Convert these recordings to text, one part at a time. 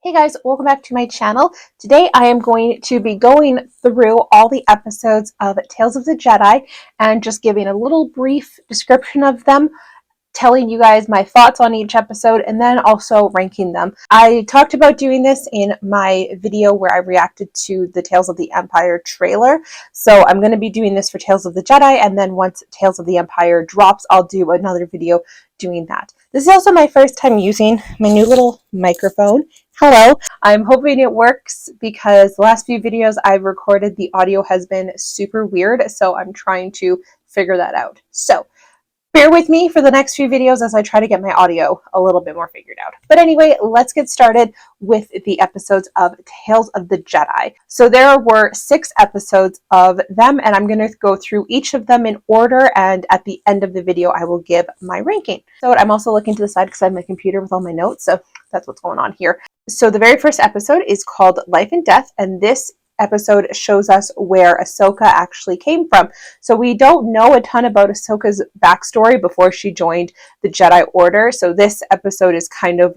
Hey guys, welcome back to my channel. Today I am going to be going through all the episodes of Tales of the Jedi and just giving a little brief description of them, telling you guys my thoughts on each episode, and then also ranking them. I talked about doing this in my video where I reacted to the Tales of the Empire trailer, so I'm going to be doing this for Tales of the Jedi, and then once Tales of the Empire drops, I'll do another video doing that. This is also my first time using my new little microphone. Hello. I'm hoping it works because the last few videos I've recorded, the audio has been super weird, so I'm trying to figure that out. So bear with me for the next few videos as I try to get my audio a little bit more figured out. But anyway, let's get started with the episodes of Tales of the Jedi. So there were 6 episodes of them, and I'm going to go through each of them in order, and at the end of the video, I will give my ranking. So I'm also looking to the side because I have my computer with all my notes, so that's what's going on here. So the very first episode is called Life and Death, and this episode shows us where Ahsoka actually came from. So we don't know a ton about Ahsoka's backstory before she joined the Jedi Order. So this episode is kind of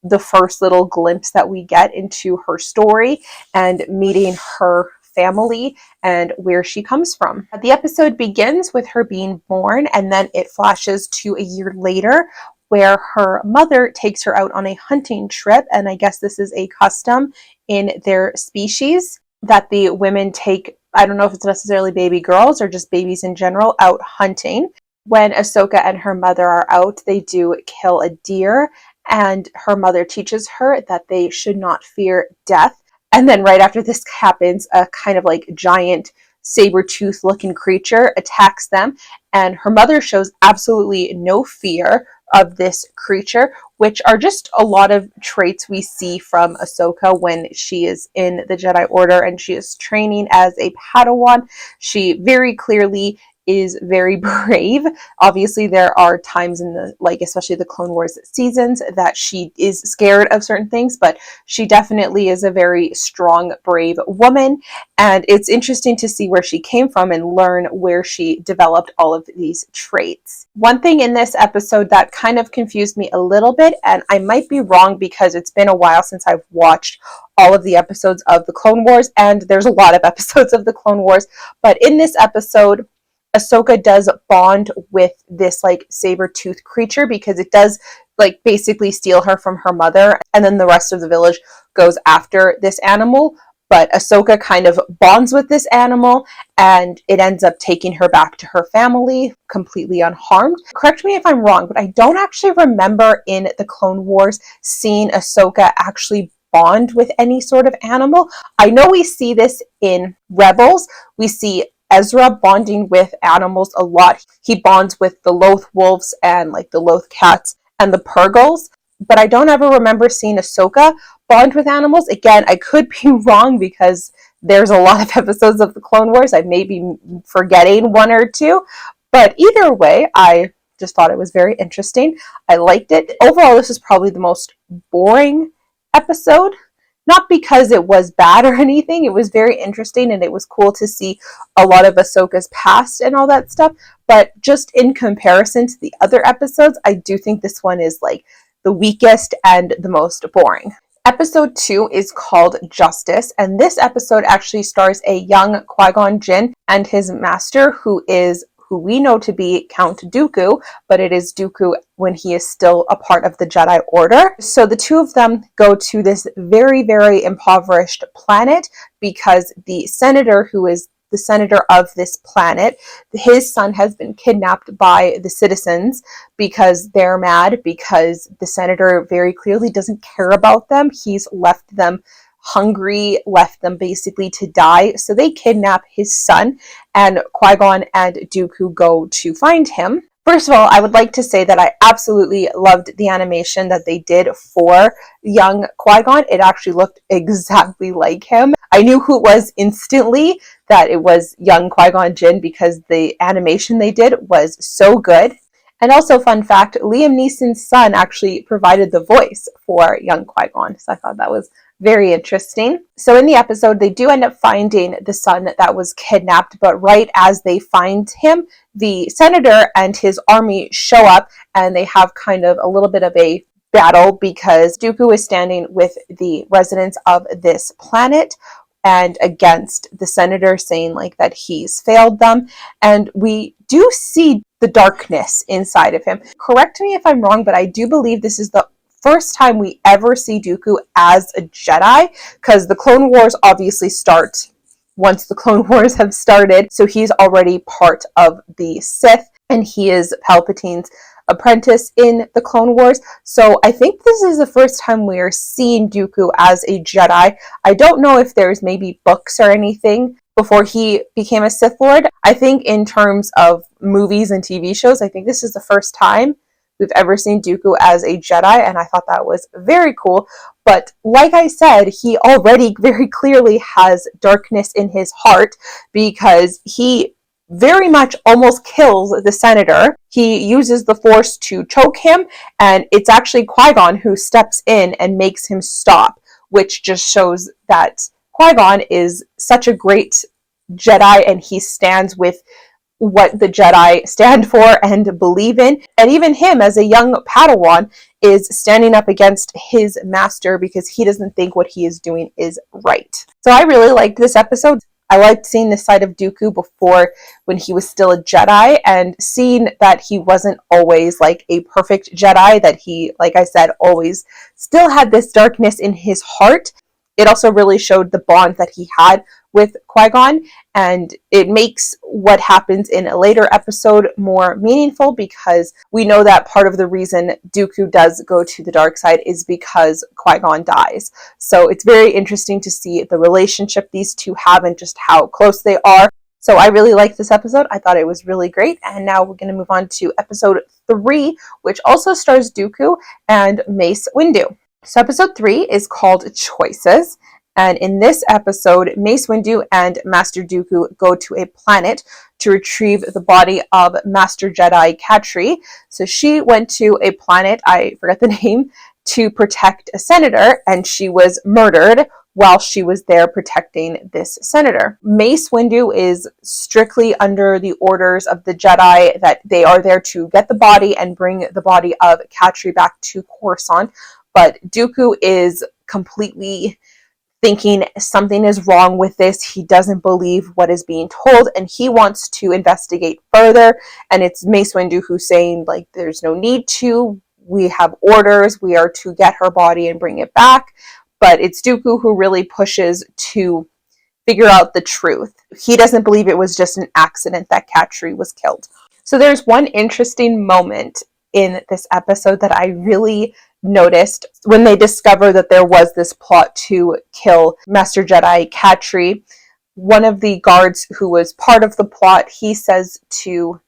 the first little glimpse that we get into her story and meeting her family and where she comes from. The episode begins with her being born, and then it flashes to a year later where her mother takes her out on a hunting trip, and I guess this is a custom in their species that the women take, I don't know if it's necessarily baby girls or just babies in general, out hunting. When Ahsoka and her mother are out, they do kill a deer, and her mother teaches her that they should not fear death. And then right after this happens, a kind of like giant saber-tooth looking creature attacks them, and her mother shows absolutely no fear of this creature, which are just a lot of traits we see from Ahsoka when she is in the Jedi Order and she is training as a Padawan. She very clearly is very brave. Obviously, there are times in the, especially the Clone Wars seasons, that she is scared of certain things, but she definitely is a very strong, brave woman, and it's interesting to see where she came from and learn where she developed all of these traits. One thing in this episode that kind of confused me a little bit, and I might be wrong because it's been a while since I've watched all of the episodes of the Clone Wars, and there's a lot of episodes of the Clone Wars, but in this episode, Ahsoka does bond with this saber-tooth creature because it does basically steal her from her mother, and then the rest of the village goes after this animal. But Ahsoka kind of bonds with this animal, and it ends up taking her back to her family completely unharmed. Correct me if I'm wrong, but I don't actually remember in the Clone Wars seeing Ahsoka actually bond with any sort of animal. I know we see this in Rebels. We see Ezra bonding with animals a lot. He bonds with the Loth wolves and the Loth cats and the Purgles, but I don't ever remember seeing Ahsoka bond with animals. Again, I could be wrong because there's a lot of episodes of the Clone Wars. I may be forgetting one or two, but either way, I just thought it was very interesting. I liked it. Overall, this is probably the most boring episode. Not because it was bad or anything, it was very interesting and it was cool to see a lot of Ahsoka's past and all that stuff, but just in comparison to the other episodes, I do think this one is the weakest and the most boring. Episode 2 is called Justice, and this episode actually stars a young Qui-Gon Jinn and his master, who we know to be Count Dooku, but it is Dooku when he is still a part of the Jedi Order. So the two of them go to this very, very impoverished planet because the senator who is the senator of this planet, his son has been kidnapped by the citizens because they're mad because the senator very clearly doesn't care about them. He's left them hungry, left them basically to die. So they kidnap his son, and Qui-Gon and Dooku go to find him. First of all, I would like to say that I absolutely loved the animation that they did for young Qui-Gon. It actually looked exactly like him. I knew who it was instantly, that it was young Qui-Gon Jinn, because the animation they did was so good. And also, fun fact, Liam Neeson's son actually provided the voice for young Qui-Gon, so I thought that was very interesting. So in the episode, they do end up finding the son that was kidnapped, but right as they find him, the senator and his army show up, and they have kind of a little bit of a battle because Dooku is standing with the residents of this planet and against the senator, saying like that he's failed them. And we do see the darkness inside of him. Correct me if I'm wrong, but I do believe this is the first time we ever see Dooku as a Jedi, because the Clone Wars obviously start once the Clone Wars have started, so he's already part of the Sith, and he is Palpatine's apprentice in the Clone Wars. So I think this is the first time we are seeing Dooku as a Jedi. I don't know if there's maybe books or anything before he became a Sith Lord. I think in terms of movies and TV shows, I think this is the first time we've ever seen Dooku as a Jedi, and I thought that was very cool. But like I said, he already very clearly has darkness in his heart, because he very much almost kills the senator. He uses the Force to choke him, and it's actually Qui-Gon who steps in and makes him stop, which just shows that Qui-Gon is such a great Jedi, and he stands with what the Jedi stand for and believe in. And even him, as a young Padawan, is standing up against his master because he doesn't think what he is doing is right. So I really liked this episode. I liked seeing this side of Dooku before, when he was still a Jedi, and seeing that he wasn't always like a perfect Jedi, that he, like I said, always still had this darkness in his heart. It also really showed the bond that he had with Qui-Gon, and it makes what happens in a later episode more meaningful, because we know that part of the reason Dooku does go to the dark side is because Qui-Gon dies. So it's very interesting to see the relationship these two have and just how close they are. So I really liked this episode. I thought it was really great. And now we're going to move on to episode 3, which also stars Dooku and Mace Windu. So episode 3 is called Choices. And in this episode, Mace Windu and Master Dooku go to a planet to retrieve the body of Master Jedi Katri. So she went to a planet, I forget the name, to protect a senator, and she was murdered while she was there protecting this senator. Mace Windu is strictly under the orders of the Jedi, that they are there to get the body and bring the body of Katri back to Coruscant. But Dooku is completely thinking something is wrong with this. He doesn't believe what is being told, and he wants to investigate further. And it's Mace Windu who's saying, like, there's no need to. We have orders. We are to get her body and bring it back. But it's Dooku who really pushes to figure out the truth. He doesn't believe it was just an accident that Katri was killed. So there's one interesting moment in this episode that I really noticed when they discover that there was this plot to kill Master Jedi Katri. One of the guards who was part of the plot, he says to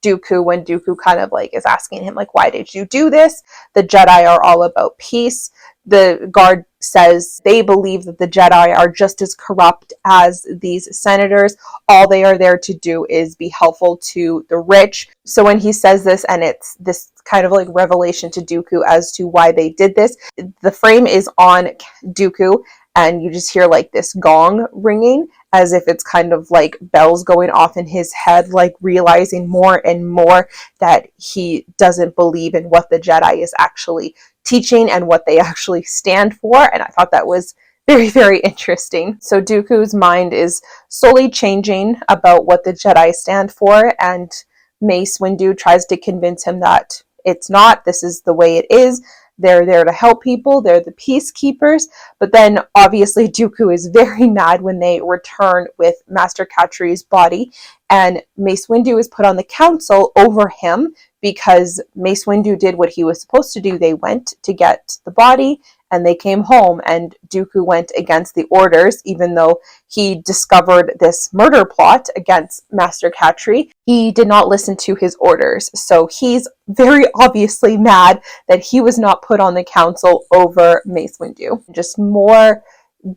Dooku, when Dooku kind of like is asking him, like, why did you do this? The Jedi are all about peace. The guard says they believe that the Jedi are just as corrupt as these senators. All they are there to do is be helpful to the rich. So when he says this, and it's this kind of like revelation to Dooku as to why they did this, the frame is on Dooku, and you just hear like this gong ringing, as if it's kind of like bells going off in his head, like realizing more and more that he doesn't believe in what the Jedi is actually teaching and what they actually stand for. And I thought that was very, very interesting. So Dooku's mind is slowly changing about what the Jedi stand for, and Mace Windu tries to convince him that it's not. This is the way it is. They're there to help people. They're the peacekeepers. But then obviously Dooku is very mad when they return with Master Katri's body, and Mace Windu is put on the council over him because Mace Windu did what he was supposed to do. They went to get the body and they came home, and Dooku went against the orders, even though he discovered this murder plot against Master Katri. He did not listen to his orders. So he's very obviously mad that he was not put on the council over Mace Windu. Just more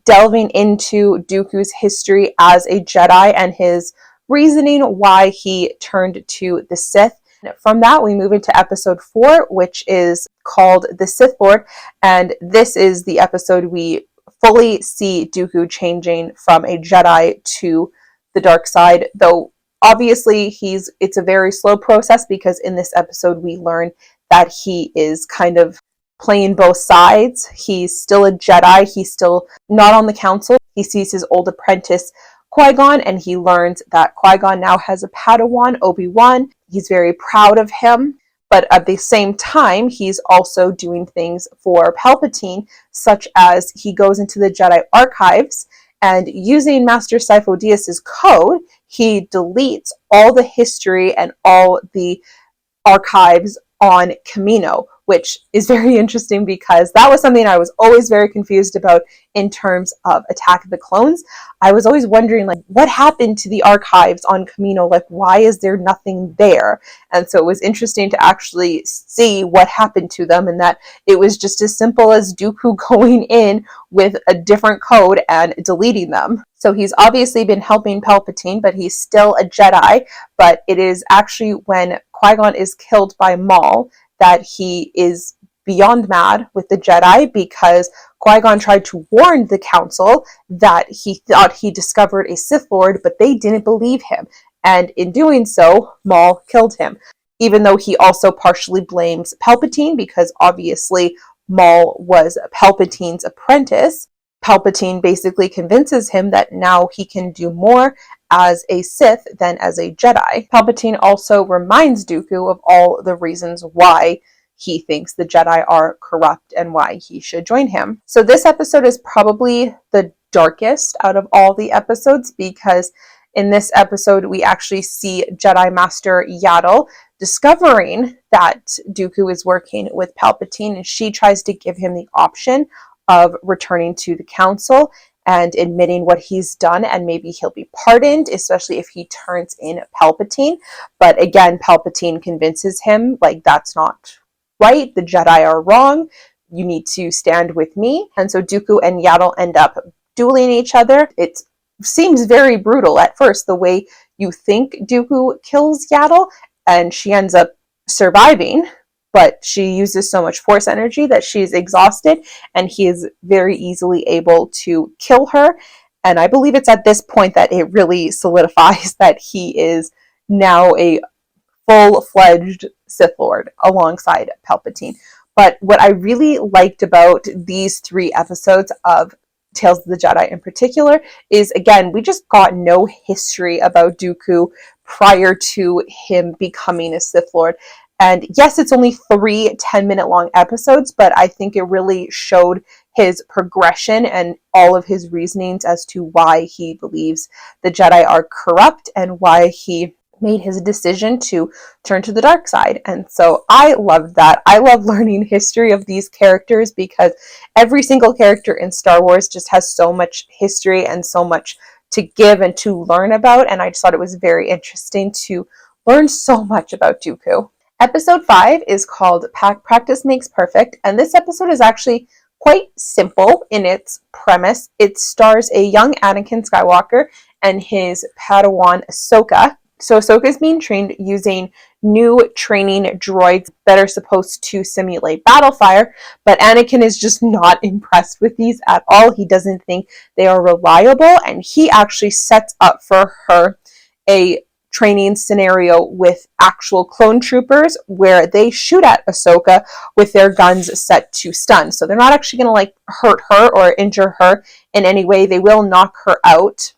delving into Dooku's history as a Jedi and his reasoning why he turned to the Sith. From that, we move into episode 4, which is called The Sith Lord, and this is the episode we fully see Dooku changing from a Jedi to the dark side, though obviously it's a very slow process, because in this episode we learn that he is kind of playing both sides. He's still a Jedi. He's still not on the council. He sees his old apprentice Qui-Gon, and he learns that Qui-Gon now has a Padawan, Obi-Wan. He's very proud of him. But at the same time, he's also doing things for Palpatine, such as he goes into the Jedi archives, and using Master Sifo-Dyas's code, he deletes all the history and all the archives on Kamino, which is very interesting because that was something I was always very confused about in terms of Attack of the Clones. I was always wondering, like, what happened to the archives on Kamino? Like, why is there nothing there? And so it was interesting to actually see what happened to them, and that it was just as simple as Dooku going in with a different code and deleting them. So he's obviously been helping Palpatine, but he's still a Jedi. But it is actually when Qui-Gon is killed by Maul that he is beyond mad with the Jedi, because Qui-Gon tried to warn the Council that he thought he discovered a Sith Lord, but they didn't believe him. And in doing so, Maul killed him, even though he also partially blames Palpatine, because obviously Maul was Palpatine's apprentice. Palpatine basically convinces him that now he can do more as a Sith than as a Jedi. Palpatine also reminds Dooku of all the reasons why he thinks the Jedi are corrupt and why he should join him. So this episode is probably the darkest out of all the episodes, because in this episode we actually see Jedi Master Yaddle discovering that Dooku is working with Palpatine, and she tries to give him the option of returning to the Council and admitting what he's done, and maybe he'll be pardoned, especially if he turns in Palpatine. But again, Palpatine convinces him, like, that's not right, the Jedi are wrong, you need to stand with me. And so Dooku and Yaddle end up dueling each other. It seems very brutal at first, the way you think Dooku kills Yaddle, and she ends up surviving, but she uses so much force energy that she's exhausted, and he is very easily able to kill her. And I believe it's at this point that it really solidifies that he is now a full-fledged Sith Lord alongside Palpatine. But what I really liked about these 3 episodes of Tales of the Jedi in particular is, again, we just got no history about Dooku prior to him becoming a Sith Lord. And yes, it's only 3 10-minute long episodes, but I think it really showed his progression and all of his reasonings as to why he believes the Jedi are corrupt and why he made his decision to turn to the dark side. And so I love that. I love learning history of these characters, because every single character in Star Wars just has so much history and so much to give and to learn about. And I just thought it was very interesting to learn so much about Dooku. Episode 5 is called Practice Makes Perfect, and this episode is actually quite simple in its premise. It stars a young Anakin Skywalker and his Padawan Ahsoka. So Ahsoka is being trained using new training droids that are supposed to simulate battle fire, but Anakin is just not impressed with these at all. He doesn't think they are reliable, and he actually sets up for her a training scenario with actual clone troopers where they shoot at Ahsoka with their guns set to stun. So they're not actually going to like hurt her or injure her in any way. They will knock her out.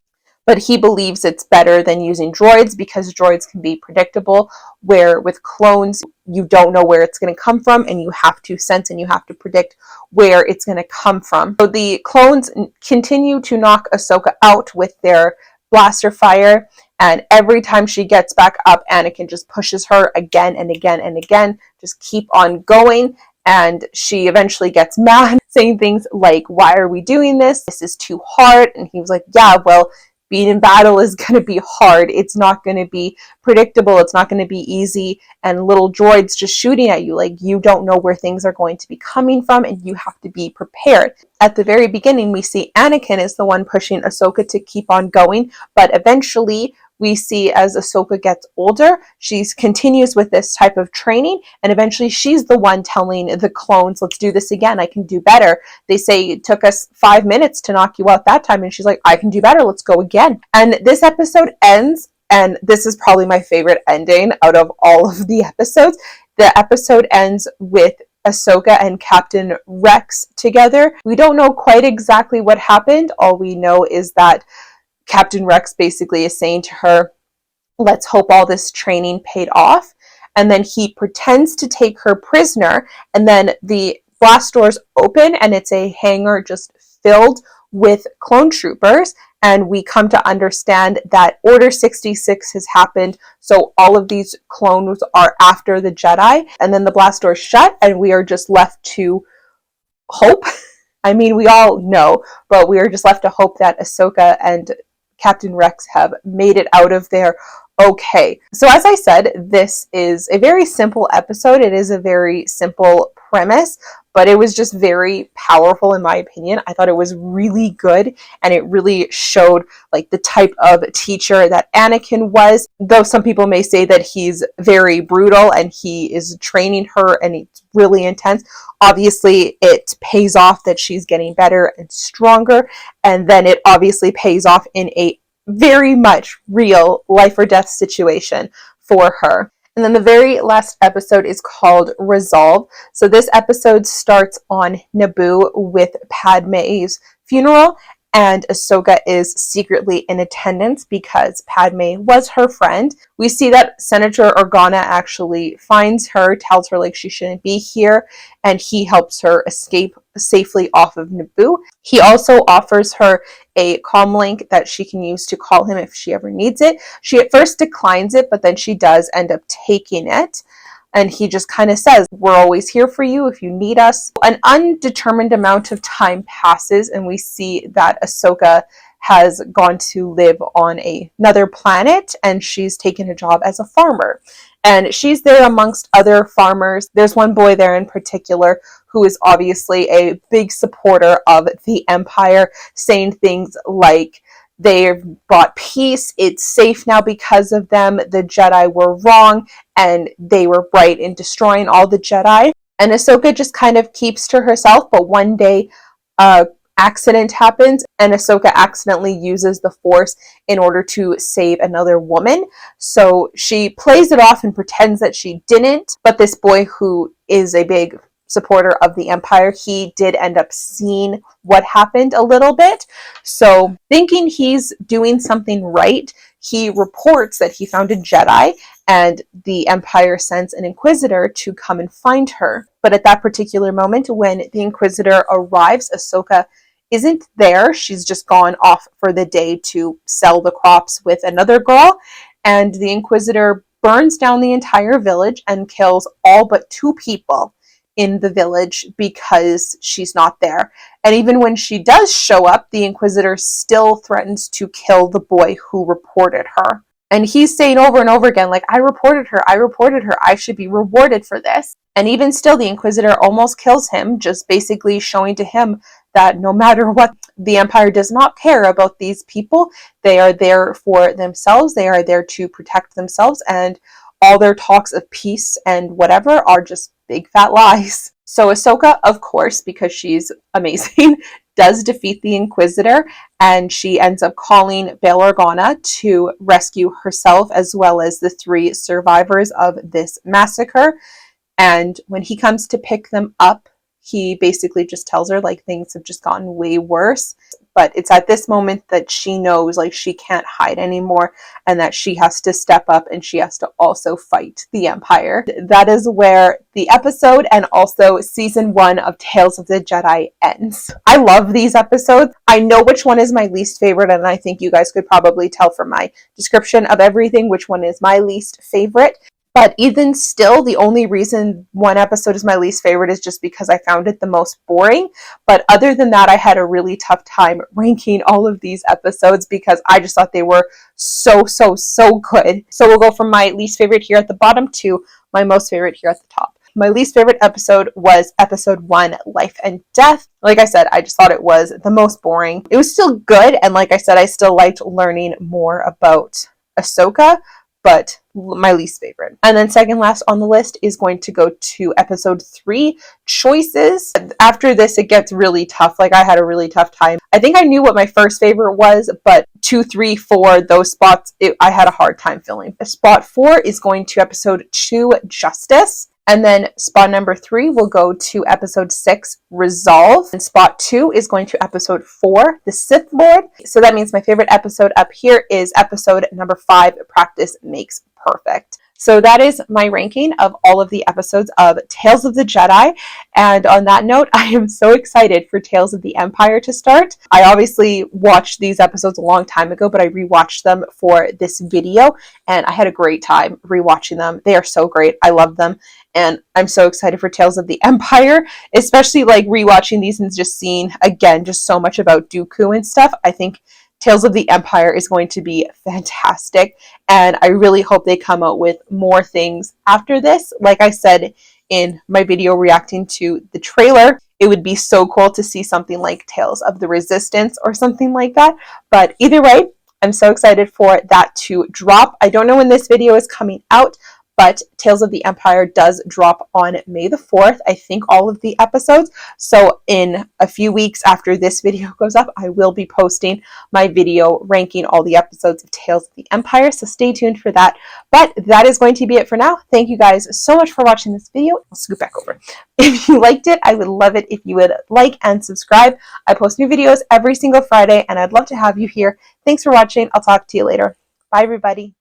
But he believes it's better than using droids, because droids can be predictable, where with clones, you don't know where it's going to come from, and you have to sense and you have to predict where it's going to come from. So the clones continue to knock Ahsoka out with their blaster fire, and every time she gets back up, Anakin just pushes her again and again and again, just keep on going. And she eventually gets mad, saying things like, why are we doing this? This is too hard. And he was like, yeah, well, being in battle is going to be hard. It's not going to be predictable. It's not going to be easy. And little droids just shooting at you, like, you don't know where things are going to be coming from, and you have to be prepared. At the very beginning, we see Anakin is the one pushing Ahsoka to keep on going, but eventually we see as Ahsoka gets older, she continues with this type of training, and eventually she's the one telling the clones, let's do this again, I can do better. They say, it took us 5 minutes to knock you out that time, and she's like, I can do better, let's go again. And this episode ends, and this is probably my favorite ending out of all of the episodes. The episode ends with Ahsoka and Captain Rex together. We don't know quite exactly what happened. All we know is that Captain Rex basically is saying to her, let's hope all this training paid off. And then he pretends to take her prisoner, and then the blast doors open and it's a hangar just filled with clone troopers. And we come to understand that Order 66 has happened, so all of these clones are after the Jedi. And then the blast doors shut and we are just left to hope. I mean, we all know, but we are just left to hope that Ahsoka and Captain Rex have made it out of there okay. So as I said, this is a very simple episode. It is a very simple premise, but it was just very powerful in my opinion. I thought it was really good, and it really showed like the type of teacher that Anakin was. Though some people may say that he's very brutal and he is training her and it's really intense, obviously it pays off that she's getting better and stronger, and then it obviously pays off in a very much real life or death situation for her. And then the very last episode is called Resolve. So this episode starts on Naboo with Padme's funeral, and Ahsoka is secretly in attendance because Padme was her friend. We see that Senator Organa actually finds her, tells her like she shouldn't be here, and he helps her escape safely off of Naboo. He also offers her a comm link that she can use to call him if she ever needs it. She at first declines it, but then she does end up taking it. And he just kind of says, we're always here for you if you need us. An undetermined amount of time passes, and we see that Ahsoka has gone to live on another planet, and she's taken a job as a farmer. And she's there amongst other farmers. There's one boy there in particular who is obviously a big supporter of the Empire, saying things like, they've brought peace, it's safe now because of them, the Jedi were wrong, and they were right in destroying all the Jedi. And Ahsoka just kind of keeps to herself, but one day accident happens and Ahsoka accidentally uses the Force in order to save another woman. So she plays it off and pretends that she didn't, but this boy who is a big supporter of the Empire, he did end up seeing what happened a little bit. So thinking he's doing something right, he reports that he found a Jedi, and the Empire sends an Inquisitor to come and find her. But at that particular moment, when the Inquisitor arrives, Ahsoka isn't there. She's just gone off for the day to sell the crops with another girl, and the Inquisitor burns down the entire village and kills all but 2 people in the village because she's not there. And even when she does show up, the Inquisitor still threatens to kill the boy who reported her. And he's saying over and over again, like, I reported her, I should be rewarded for this. And even still, the Inquisitor almost kills him, just basically showing to him that no matter what, the Empire does not care about these people. They are there for themselves, they are there to protect themselves, and all their talks of peace and whatever are just big fat lies. So Ahsoka, of course, because she's amazing, does defeat the Inquisitor, and she ends up calling Bail Organa to rescue herself as well as the 3 survivors of this massacre. And when he comes to pick them up, he basically just tells her like things have just gotten way worse. But it's at this moment that she knows like she can't hide anymore, and that she has to step up and she has to also fight the Empire. That is where the episode and also season 1 of Tales of the Jedi ends. I love these episodes. I know which one is my least favorite, and I think you guys could probably tell from my description of everything which one is my least favorite. But even still, the only reason one episode is my least favorite is just because I found it the most boring. But other than that, I had a really tough time ranking all of these episodes because I just thought they were so good. So we'll go from my least favorite here at the bottom to my most favorite here at the top. My least favorite episode was episode 1, Life and Death. Like I said, I just thought it was the most boring. It was still good, and like I said, I still liked learning more about Ahsoka, but my least favorite. And then second last on the list is going to go to episode 3, Choices. After this, it gets really tough. Like, I had a really tough time. I think I knew what my first favorite was, but 2, 3, 4, those spots, I had a hard time filling. Spot 4 is going to episode 2, Justice. And then spot number 3 will go to episode 6, Resolve. And spot 2 is going to episode 4, The Sith Lord. So that means my favorite episode up here is episode number 5, Practice Makes Perfect. So that is my ranking of all of the episodes of Tales of the Jedi. And on that note, I am so excited for Tales of the Empire to start. I obviously watched these episodes a long time ago, but I rewatched them for this video, and I had a great time rewatching them. They are so great. I love them. And I'm so excited for Tales of the Empire, especially like rewatching these and just seeing, again, just so much about Dooku and stuff. I think Tales of the Empire is going to be fantastic, and I really hope they come out with more things after this. Like I said in my video reacting to the trailer, it would be so cool to see something like Tales of the Resistance or something like that. But either way, I'm so excited for that to drop. I don't know when this video is coming out, but Tales of the Empire does drop on May the 4th, I think, all of the episodes. So in a few weeks after this video goes up, I will be posting my video ranking all the episodes of Tales of the Empire. So stay tuned for that. But that is going to be it for now. Thank you guys so much for watching this video. I'll scoot back over. If you liked it, I would love it if you would like and subscribe. I post new videos every single Friday, and I'd love to have you here. Thanks for watching. I'll talk to you later. Bye, everybody.